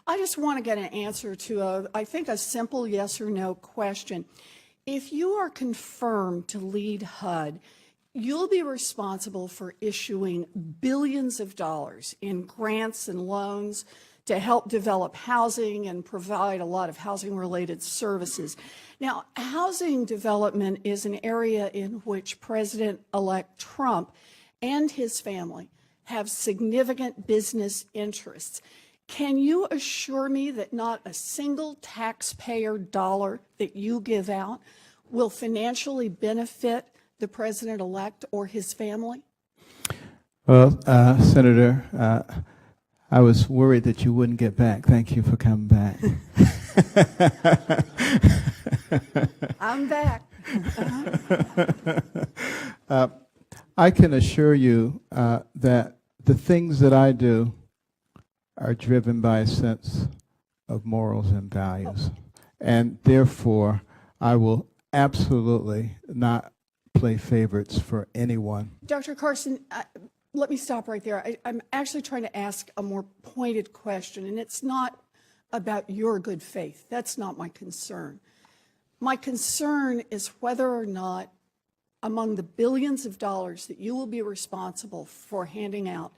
I just want to get an answer to I think a simple yes or no question. If you are confirmed to lead HUD, you'll be responsible for issuing billions of dollars in grants and loans to help develop housing and provide a lot of housing-related services. Now, housing development is an area in which President-elect Trump and his family have significant business interests. Can you assure me that not a single taxpayer dollar that you give out will financially benefit the president-elect or his family? Well, Senator, I was worried that you wouldn't get back. Thank you for coming back. I'm back. I can assure you that the things that I do are driven by a sense of morals and values. And therefore, I will absolutely not play favorites for anyone. Dr. Carson, let me stop right there. I'm actually trying to ask a more pointed question, and it's not about your good faith. That's not my concern. My concern is whether or not among the billions of dollars that you will be responsible for handing out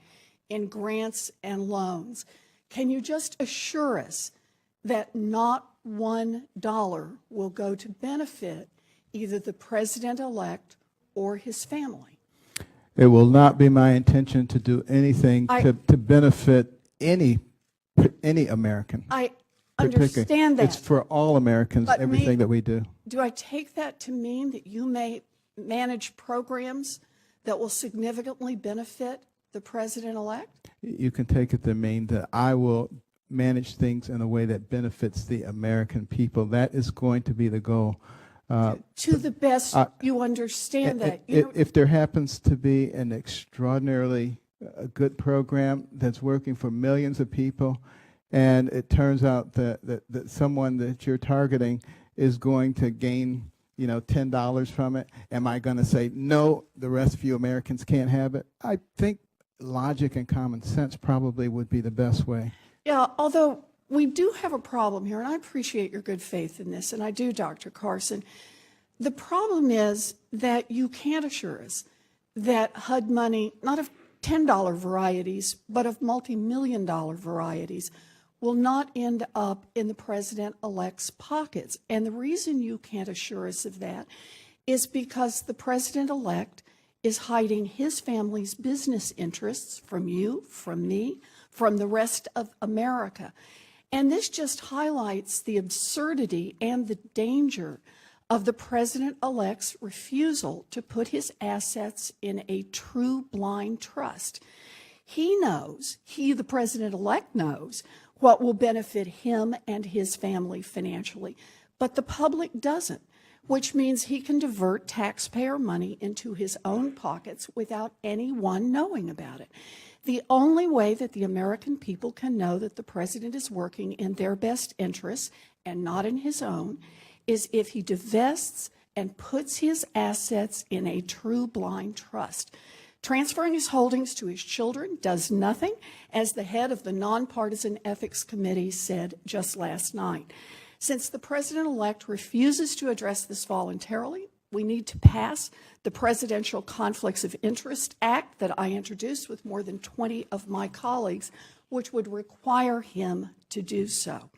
in grants and loans, can you just assure us that not $1 will go to benefit either the president-elect or his family? It will not be my intention to do anything to benefit any American. I understand that. It's for all Americans, but everything that we do. Do I take that to mean that you may manage programs that will significantly benefit the president-elect? You can take it to mean that I will manage things in a way that benefits the American people. That is going to be the goal. To the best you understand that. If there happens to be an extraordinarily good program that's working for millions of people, and it turns out that someone that you're targeting is going to gain, $10 from it, am I going to say, no, the rest of you Americans can't have it? I think logic and common sense probably would be the best way. Yeah, although we do have a problem here, and I appreciate your good faith in this, and I do, Dr. Carson. The problem is that you can't assure us that HUD money, not of $10 varieties, but of multi-million-dollar varieties, will not end up in the president-elect's pockets. And the reason you can't assure us of that is because the president-elect is hiding his family's business interests from you, from me, from the rest of America. And this just highlights the absurdity and the danger of the president-elect's refusal to put his assets in a true blind trust. He knows, the president-elect knows, what will benefit him and his family financially, but the public doesn't, which means he can divert taxpayer money into his own pockets without anyone knowing about it. The only way that the American people can know that the president is working in their best interests and not in his own is if he divests and puts his assets in a true blind trust. Transferring his holdings to his children does nothing, as the head of the Nonpartisan Ethics Committee said just last night. Since the president-elect refuses to address this voluntarily, we need to pass the Presidential Conflicts of Interest Act that I introduced with more than 20 of my colleagues, which would require him to do so.